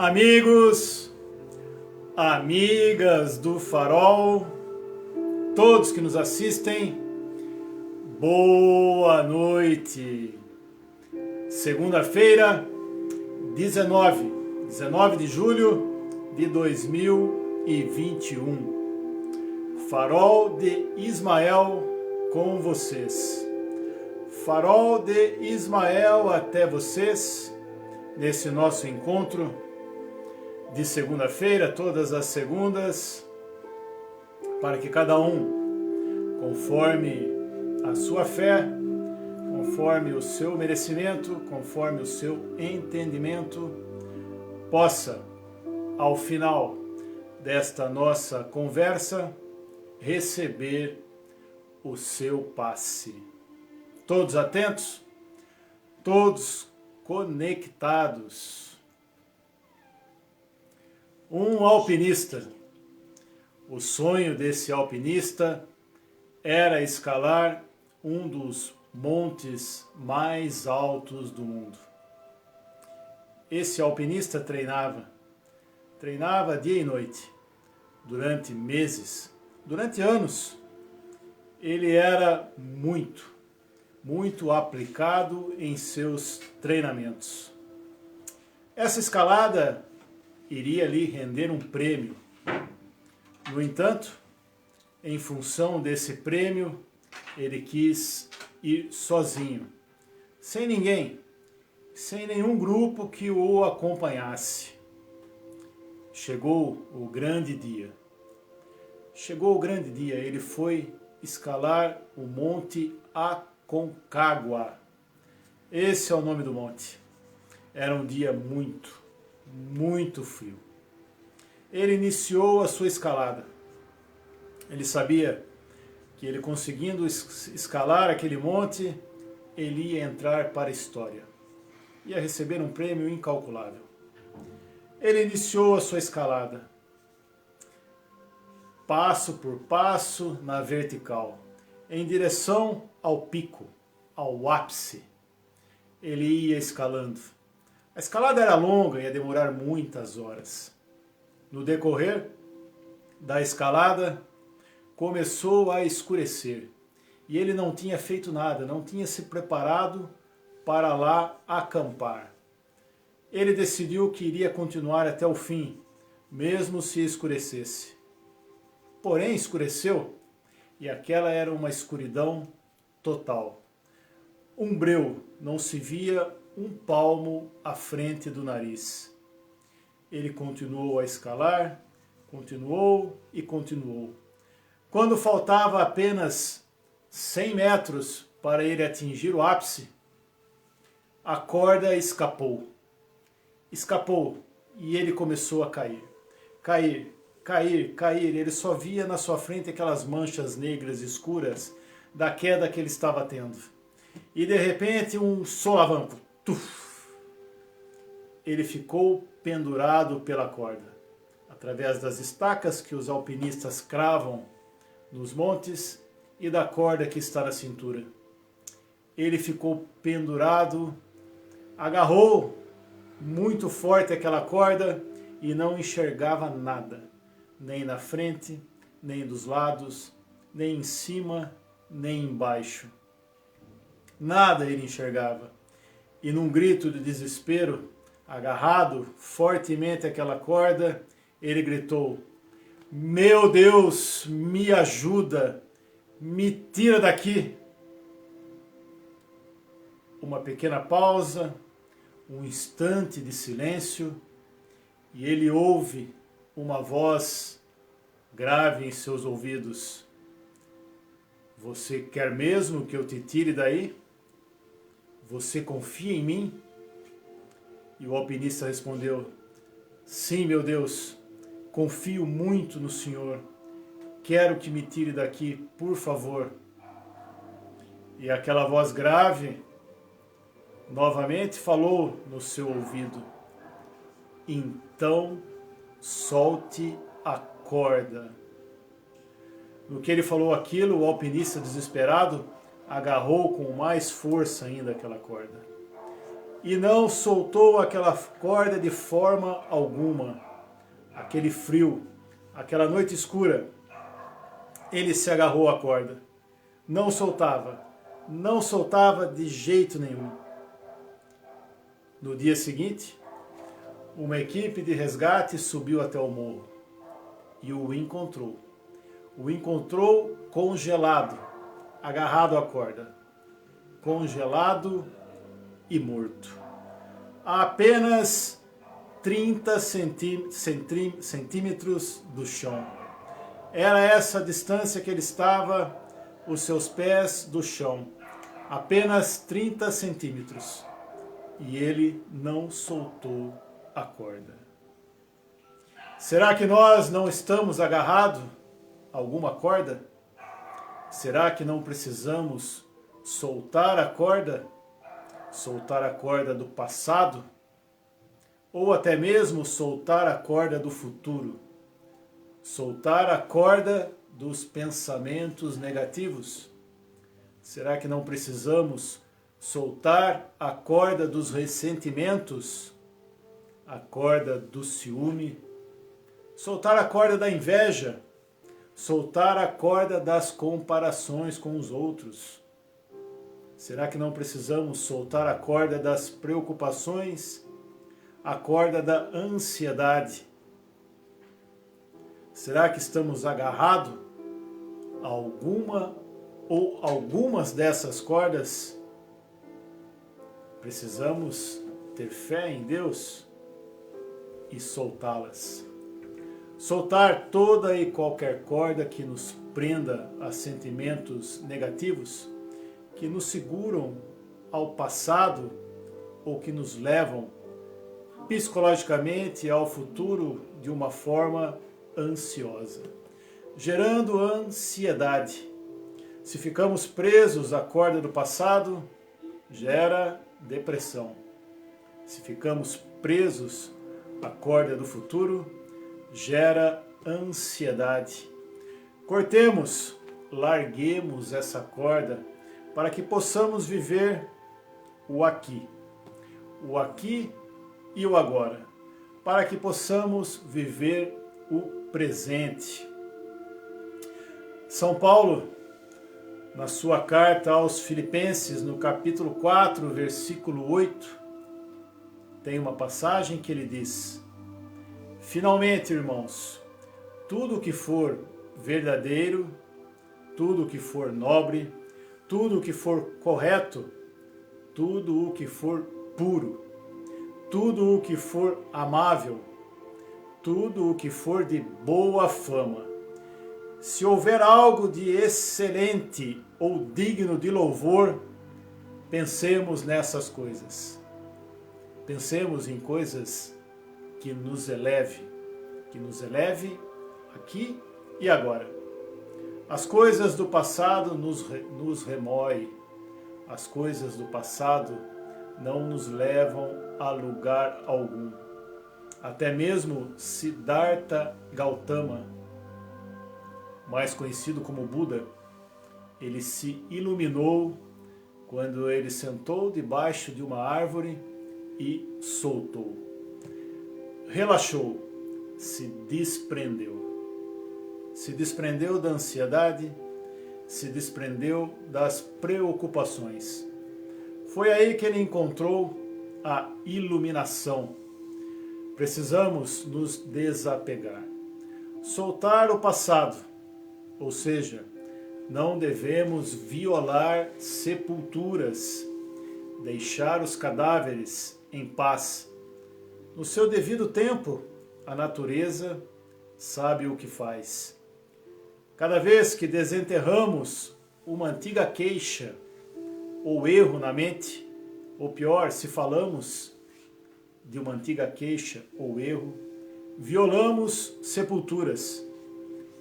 Amigos, amigas do Farol, todos que nos assistem, boa noite. Segunda-feira, 19 de julho de 2021. Farol de Ismael com vocês. Farol de Ismael até vocês, nesse nosso encontro de segunda-feira, todas as segundas, para que cada um, conforme a sua fé, conforme o seu merecimento, conforme o seu entendimento, possa, ao final desta nossa conversa, receber o seu passe. Todos atentos? Todos conectados. Um alpinista. O sonho desse alpinista era escalar um dos montes mais altos do mundo. Esse alpinista treinava dia e noite, durante meses, durante anos. Ele era muito aplicado em seus treinamentos. Essa escalada iria lhe render um prêmio. No entanto, em função desse prêmio, ele quis ir sozinho, sem ninguém, sem nenhum grupo que o acompanhasse. Chegou o grande dia. Ele foi escalar o Monte Aconcagua. Esse é o nome do monte. Era um dia muito frio. Ele iniciou a sua escalada. Ele sabia que ele conseguindo escalar aquele monte, ele ia entrar para a história. Ia receber um prêmio incalculável. Ele iniciou a sua escalada. Passo por passo na vertical, em direção ao pico, ao ápice. Ele ia escalando. A escalada era longa, ia demorar muitas horas. No decorrer da escalada, começou a escurecer. E ele não tinha feito nada, não tinha se preparado para lá acampar. Ele decidiu que iria continuar até o fim, mesmo se escurecesse. Porém, escureceu, e aquela era uma escuridão total. Um breu, não se via um palmo à frente do nariz. Ele continuou a escalar, continuou. Quando faltava apenas 100 metros para ele atingir o ápice, a corda escapou. E ele começou a cair. Ele só via na sua frente aquelas manchas negras escuras da queda que ele estava tendo. E de repente um solavanco. Ele ficou pendurado pela corda, através das estacas que os alpinistas cravam nos montes e da corda que está na cintura. Ele ficou pendurado, agarrou muito forte aquela corda e não enxergava nada, nem na frente, nem dos lados, nem em cima, nem embaixo. Nada ele enxergava. E num grito de desespero, agarrado fortemente àquela corda, ele gritou: "Meu Deus, me ajuda, me tira daqui." Uma pequena pausa, um instante de silêncio, e ele ouve uma voz grave em seus ouvidos: "Você quer mesmo que eu te tire daí? Você confia em mim?" E o alpinista respondeu: "Sim, meu Deus, confio muito no Senhor. Quero que me tire daqui, por favor." E aquela voz grave novamente falou no seu ouvido: "Então solte a corda." No que ele falou aquilo, o alpinista desesperado agarrou com mais força ainda aquela corda. e não soltou aquela corda de forma alguma. Aquele frio, aquela noite escura, ele se agarrou à corda. Não soltava, não soltava de jeito nenhum. No dia seguinte, uma equipe de resgate subiu até o morro e o encontrou. O encontrou congelado, agarrado à corda. Congelado e morto. A apenas 30 centímetros do chão. Era essa a distância que ele estava, os seus pés do chão. Apenas 30 centímetros. E ele não soltou a corda. Será que nós não estamos agarrados a alguma corda? Será que não precisamos soltar a corda? Soltar a corda do passado? Ou até mesmo soltar a corda do futuro? Soltar a corda dos pensamentos negativos? Será que não precisamos soltar a corda dos ressentimentos? A corda do ciúme? Soltar a corda da inveja? Soltar a corda das comparações com os outros? Será que não precisamos soltar a corda das preocupações? A corda da ansiedade? Será que estamos agarrados a alguma ou algumas dessas cordas? Precisamos ter fé em Deus e soltá-las. Soltar toda e qualquer corda que nos prenda a sentimentos negativos, que nos seguram ao passado ou que nos levam psicologicamente ao futuro de uma forma ansiosa, gerando ansiedade. Se ficamos presos à corda do passado, gera depressão. Se ficamos presos à corda do futuro, gera ansiedade. Cortemos, larguemos essa corda para que possamos viver o aqui e o agora, para que possamos viver o presente. São Paulo, na sua carta aos Filipenses, no capítulo 4, versículo 8, tem uma passagem que ele diz: finalmente, irmãos, tudo o que for verdadeiro, tudo o que for nobre, tudo o que for correto, tudo o que for puro, tudo o que for amável, tudo o que for de boa fama, se houver algo de excelente ou digno de louvor, pensemos nessas coisas. Pensemos em coisas que nos eleve aqui e agora. As coisas do passado nos remoem, as coisas do passado não nos levam a lugar algum. Até mesmo Siddhartha Gautama, mais conhecido como Buda, ele se iluminou quando ele sentou debaixo de uma árvore e soltou. Relaxou, se desprendeu. Se desprendeu da ansiedade, se desprendeu das preocupações. Foi aí que ele encontrou a iluminação. Precisamos nos desapegar. Soltar o passado, ou seja, não devemos violar sepulturas, deixar os cadáveres em paz. No seu devido tempo, a natureza sabe o que faz. Cada vez que desenterramos uma antiga queixa ou erro na mente, ou pior, se falamos de uma antiga queixa ou erro, violamos sepulturas.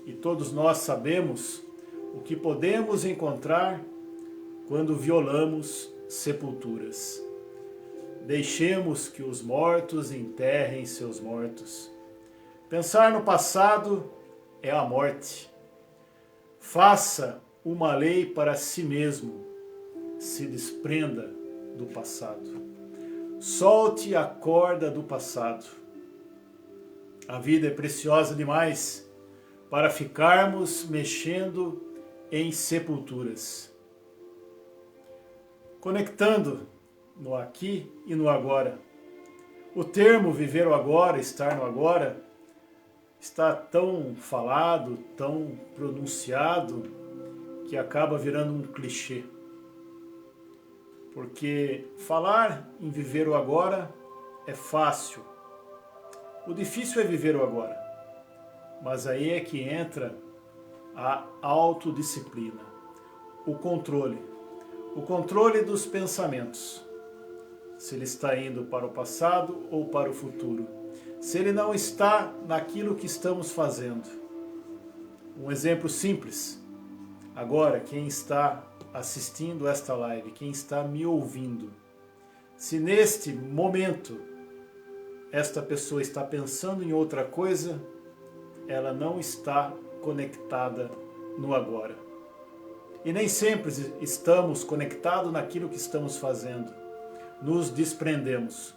E todos nós sabemos o que podemos encontrar quando violamos sepulturas. Deixemos que os mortos enterrem seus mortos. Pensar no passado é a morte. Faça uma lei para si mesmo. Se desprenda do passado. Solte a corda do passado. A vida é preciosa demais para ficarmos mexendo em sepulturas. Conectando no aqui e no agora. O termo viver o agora, estar no agora, está tão falado, tão pronunciado, que acaba virando um clichê. Porque falar em viver o agora é fácil. O difícil é viver o agora. Mas aí é que entra a autodisciplina, o controle. O controle dos pensamentos. Se ele está indo para o passado ou para o futuro. Se ele não está naquilo que estamos fazendo. Um exemplo simples. Agora, quem está assistindo esta live, quem está me ouvindo, se neste momento esta pessoa está pensando em outra coisa, ela não está conectada no agora. E nem sempre estamos conectados naquilo que estamos fazendo. Nos desprendemos.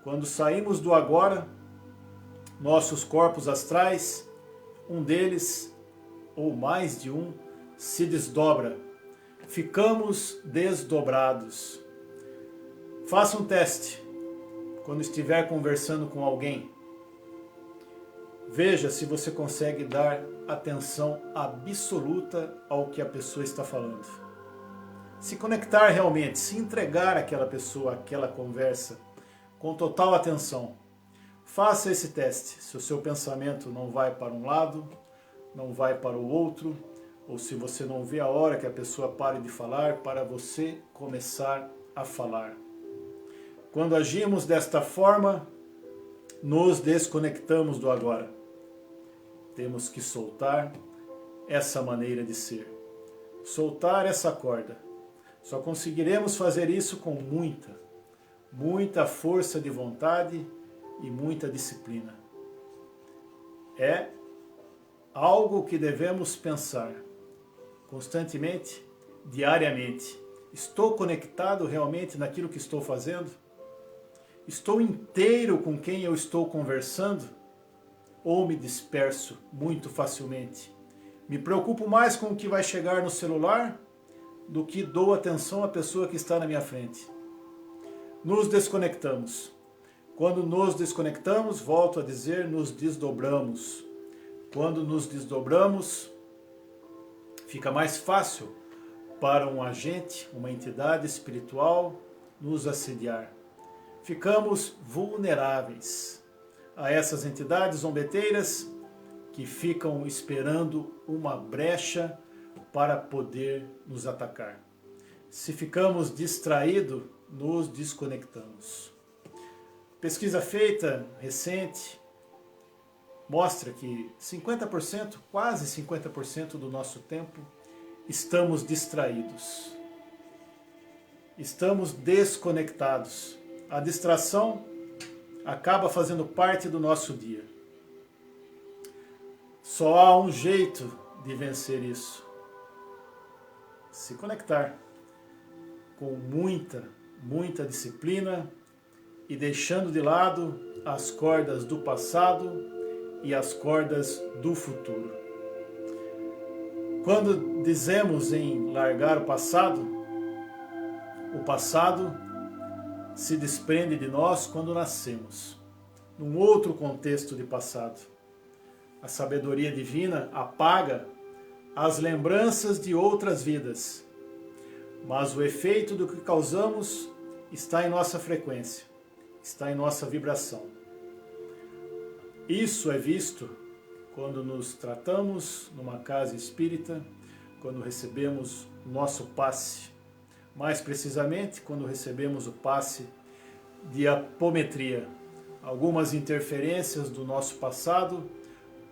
Quando saímos do agora, nossos corpos astrais, um deles, ou mais de um, se desdobra. Ficamos desdobrados. Faça um teste. Quando estiver conversando com alguém, veja se você consegue dar atenção absoluta ao que a pessoa está falando. Se conectar realmente, se entregar àquela pessoa, àquela conversa, com total atenção. Faça esse teste. Se o seu pensamento não vai para um lado, não vai para o outro, ou se você não vê a hora que a pessoa pare de falar, para você começar a falar. Quando agimos desta forma, nos desconectamos do agora. Temos que soltar essa maneira de ser. Soltar essa corda. Só conseguiremos fazer isso com muita força de vontade e muita disciplina. É algo que devemos pensar constantemente, diariamente. Estou conectado realmente naquilo que estou fazendo? Estou inteiro com quem eu estou conversando? Ou me disperso muito facilmente? Me preocupo mais com o que vai chegar no celular do que dou atenção à pessoa que está na minha frente. Nos desconectamos. Quando nos desconectamos, volto a dizer, nos desdobramos. Quando nos desdobramos, fica mais fácil para um agente, uma entidade espiritual, nos assediar. Ficamos vulneráveis a essas entidades zombeteiras que ficam esperando uma brecha para poder nos atacar. Se ficamos distraídos, nos desconectamos. Pesquisa feita, recente, mostra que 50%, quase 50% do nosso tempo, estamos distraídos. Estamos desconectados. A distração acaba fazendo parte do nosso dia. Só há um jeito de vencer isso. Se conectar com muita disciplina e deixando de lado as cordas do passado e as cordas do futuro. Quando dizemos em largar o passado se desprende de nós quando nascemos, num outro contexto de passado. A sabedoria divina apaga as lembranças de outras vidas, mas o efeito do que causamos está em nossa frequência, está em nossa vibração. Isso é visto quando nos tratamos numa casa espírita, quando recebemos o nosso passe, mais precisamente quando recebemos o passe de apometria. Algumas interferências do nosso passado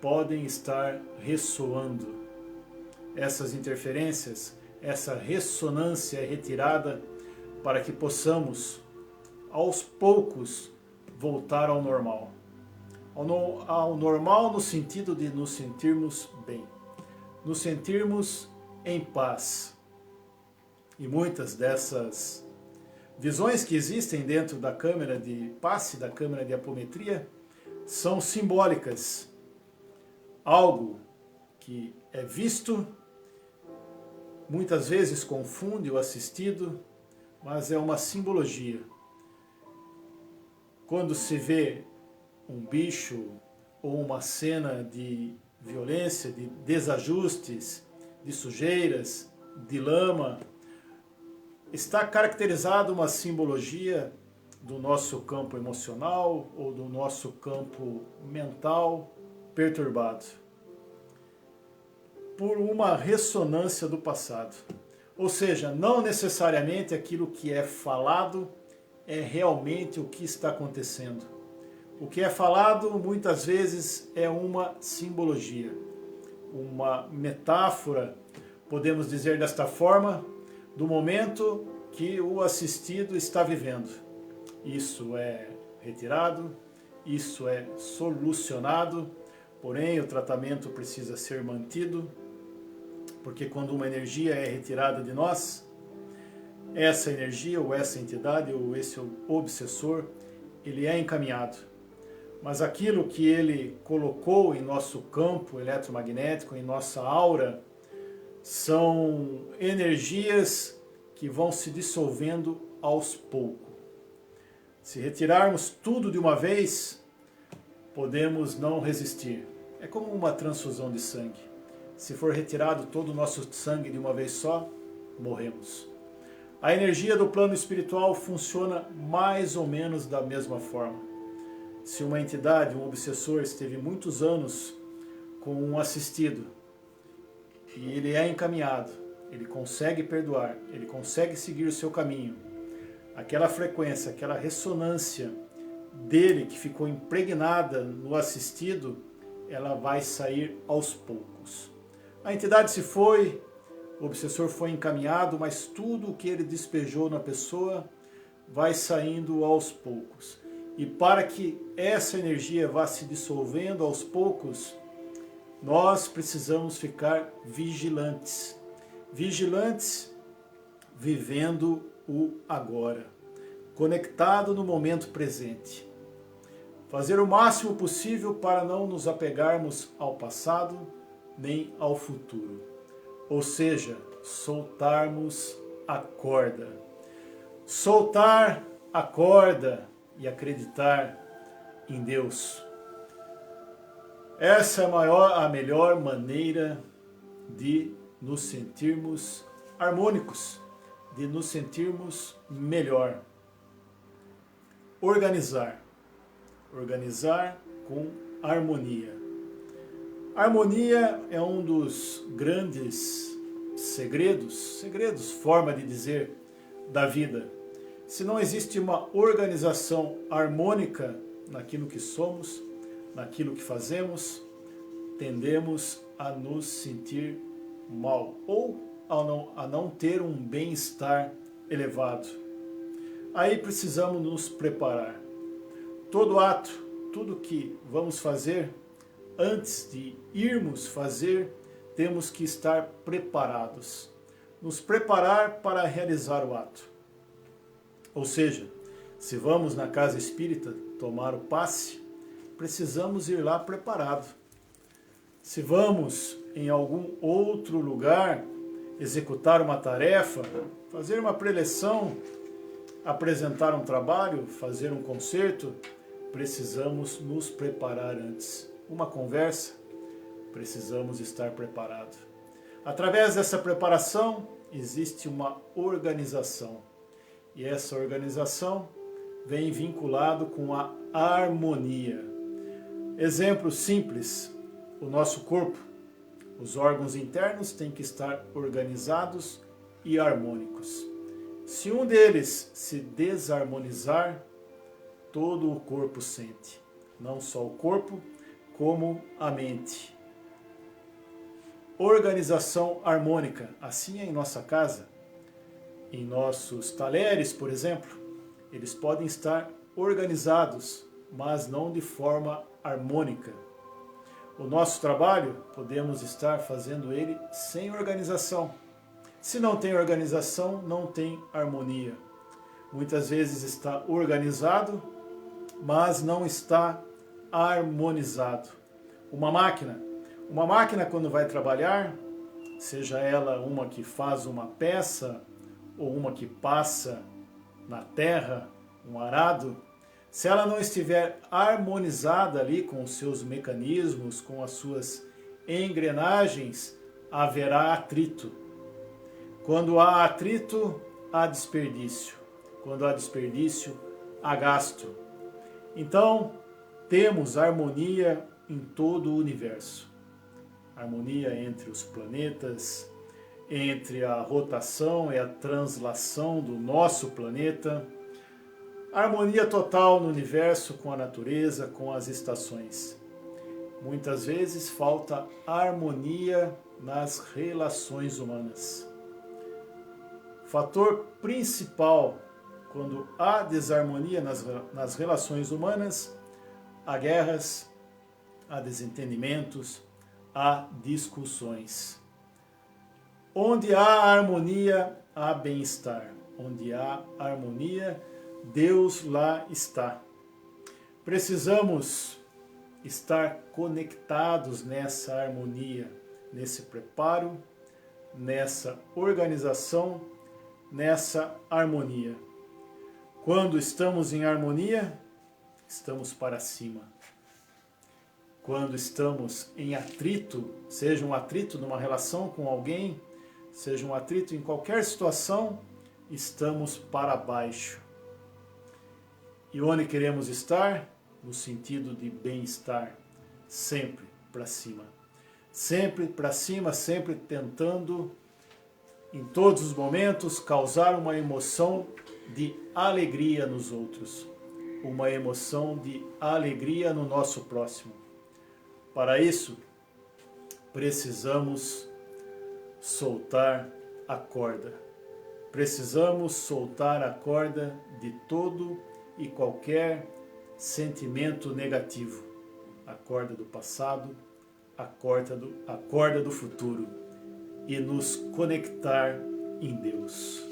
podem estar ressoando. Essas interferências, essa ressonância é retirada para que possamos, aos poucos, voltar ao normal. Ao normal no sentido de nos sentirmos bem, nos sentirmos em paz. E muitas dessas Visões que existem dentro da câmera de passe, da câmera de apometria, são simbólicas. Algo que é visto, muitas vezes confunde o assistido, mas é uma simbologia. Quando se vê um bicho ou uma cena de violência, de desajustes, de sujeiras, de lama, está caracterizada uma simbologia do nosso campo emocional ou do nosso campo mental perturbado por uma ressonância do passado. Ou seja, não necessariamente aquilo que é falado é realmente o que está acontecendo. O que é falado muitas vezes é uma simbologia, uma metáfora, podemos dizer desta forma, do momento que o assistido está vivendo. Isso é retirado, isso é solucionado, porém o tratamento precisa ser mantido, porque quando uma energia é retirada de nós, essa energia ou essa entidade ou esse obsessor, ele é encaminhado. Mas aquilo que ele colocou em nosso campo eletromagnético, em nossa aura, são energias que vão se dissolvendo aos poucos. Se retirarmos tudo de uma vez, podemos não resistir. É como uma transfusão de sangue. Se for retirado todo o nosso sangue de uma vez só, morremos. A energia do plano espiritual funciona mais ou menos da mesma forma. Se uma entidade, um obsessor, esteve muitos anos com um assistido e ele é encaminhado, ele consegue perdoar, ele consegue seguir o seu caminho, aquela frequência, aquela ressonância dele que ficou impregnada no assistido, ela vai sair aos poucos. A entidade se foi, o obsessor foi encaminhado, mas tudo o que ele despejou na pessoa vai saindo aos poucos. E para que essa energia vá se dissolvendo aos poucos, nós precisamos ficar vigilantes. Vigilantes, vivendo o agora, conectado no momento presente. Fazer o máximo possível para não nos apegarmos ao passado nem ao futuro. Ou seja, soltarmos a corda. Soltar a corda e acreditar em Deus. Essa é a melhor maneira de nos sentirmos harmônicos, de nos sentirmos melhor. Organizar. Organizar com harmonia. Harmonia é um dos grandes segredos, forma de dizer, da vida. Se não existe uma organização harmônica naquilo que somos, naquilo que fazemos, tendemos a nos sentir mal ou a não ter um bem-estar elevado. Aí precisamos nos preparar. Todo ato, tudo que vamos fazer, antes de irmos fazer, temos que estar preparados. Nos preparar para realizar o ato. Ou seja, se vamos na casa espírita tomar o passe, precisamos ir lá preparado. Se vamos em algum outro lugar executar uma tarefa, fazer uma preleção, apresentar um trabalho, fazer um concerto, precisamos nos preparar antes. Uma conversa, precisamos estar preparados. Através dessa preparação, existe uma organização. E essa organização vem vinculado com a harmonia. Exemplo simples, o nosso corpo. Os órgãos internos têm que estar organizados e harmônicos. Se um deles se desarmonizar, todo o corpo sente. Não só o corpo, como a mente. Organização harmônica. Assim é em nossa casa. Em nossos talheres, por exemplo, eles podem estar organizados, mas não de forma harmônica. O nosso trabalho, podemos estar fazendo ele sem organização. Se não tem organização, não tem harmonia. Muitas vezes está organizado, mas não está harmonizado. Uma máquina quando vai trabalhar, seja ela uma que faz uma peça ou uma que passa na terra, um arado, se ela não estiver harmonizada ali com os seus mecanismos, com as suas engrenagens, haverá atrito. Quando há atrito, há desperdício. Quando há desperdício, há gasto. Então, temos harmonia em todo o universo. Harmonia entre os planetas, entre a rotação e a translação do nosso planeta. Harmonia total no universo com a natureza, com as estações. Muitas vezes falta harmonia nas relações humanas. Fator principal quando há desarmonia nas relações humanas, há guerras, há desentendimentos, há discussões. Onde há harmonia, há bem-estar. Onde há harmonia, Deus lá está. Precisamos estar conectados nessa harmonia, nesse preparo, nessa organização, nessa harmonia. Quando estamos em harmonia, estamos para cima. Quando estamos em atrito, seja um atrito numa relação com alguém, seja um atrito em qualquer situação, estamos para baixo. E onde queremos estar? No sentido de bem-estar, sempre para cima. Sempre para cima, sempre tentando, em todos os momentos, causar uma emoção de alegria nos outros. Uma emoção de alegria no nosso próximo. Para isso, precisamos soltar a corda. Precisamos soltar a corda de todo e qualquer sentimento negativo. A corda do passado, a corda do futuro. E nos conectar em Deus.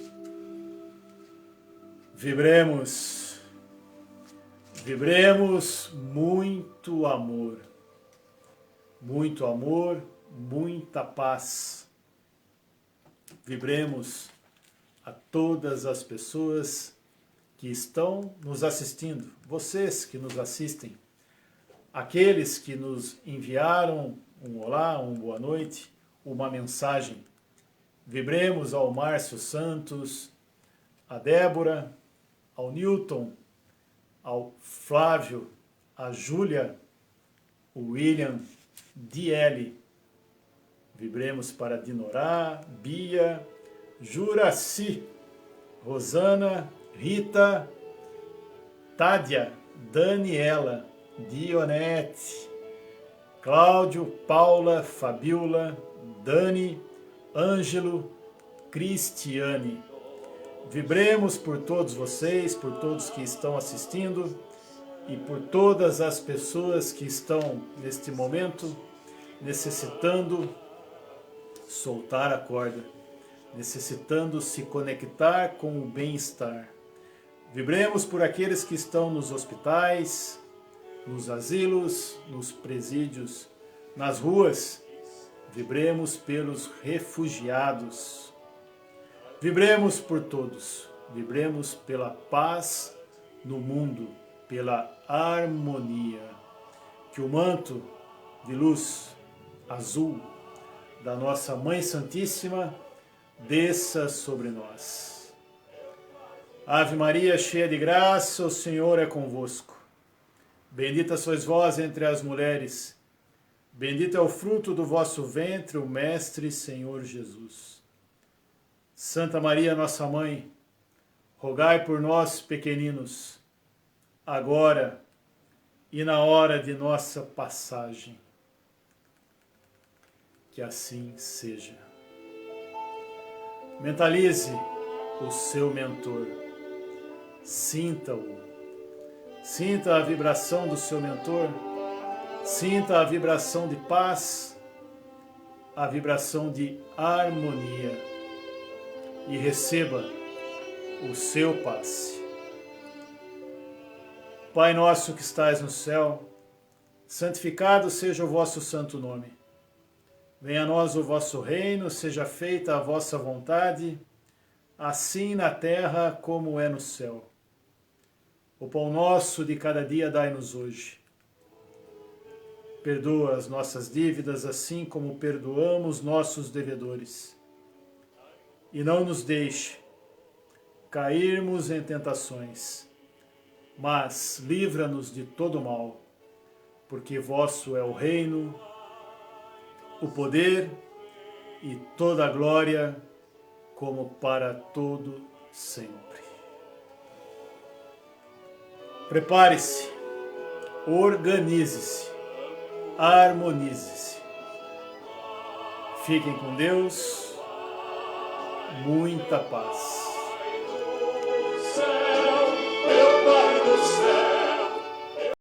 Vibremos muito amor. Muito amor, muita paz. Vibremos a todas as pessoas que estão nos assistindo, vocês que nos assistem, aqueles que nos enviaram um olá, uma boa noite, uma mensagem. Vibremos ao Márcio Santos, a Débora, ao Newton, ao Flávio, a Júlia, o William, DL. Vibremos para Dinorá, Bia, Juraci, Rosana, Rita, Tádia, Daniela, Dionete, Cláudio, Paula, Fabiola, Dani, Ângelo, Cristiane. Vibremos por todos vocês, por todos que estão assistindo e por todas as pessoas que estão neste momento necessitando soltar a corda, necessitando se conectar com o bem-estar. Vibremos por aqueles que estão nos hospitais, nos asilos, nos presídios, nas ruas. Vibremos pelos refugiados. Vibremos por todos. Vibremos pela paz no mundo, pela harmonia. Que o manto de luz azul da nossa Mãe Santíssima desça sobre nós. Ave Maria, cheia de graça, o Senhor é convosco. Bendita sois vós entre as mulheres. Bendito é o fruto do vosso ventre, o Mestre Senhor Jesus. Santa Maria, nossa Mãe, rogai por nós, pequeninos, agora e na hora de nossa passagem. Que assim seja. Mentalize o seu mentor. Sinta-o. Sinta a vibração do seu mentor. Sinta a vibração de paz, a vibração de harmonia. E receba o seu passe. Pai nosso que estais no céu, santificado seja o vosso santo nome. Venha a nós o vosso reino, seja feita a vossa vontade, assim na terra como é no céu. O pão nosso de cada dia dai-nos hoje. Perdoa as nossas dívidas, assim como perdoamos nossos devedores. E não nos deixe cairmos em tentações, mas livra-nos de todo mal, porque vosso é o reino, o poder e toda a glória, como para todo sempre. Prepare-se, organize-se, harmonize-se. Fiquem com Deus, muita paz.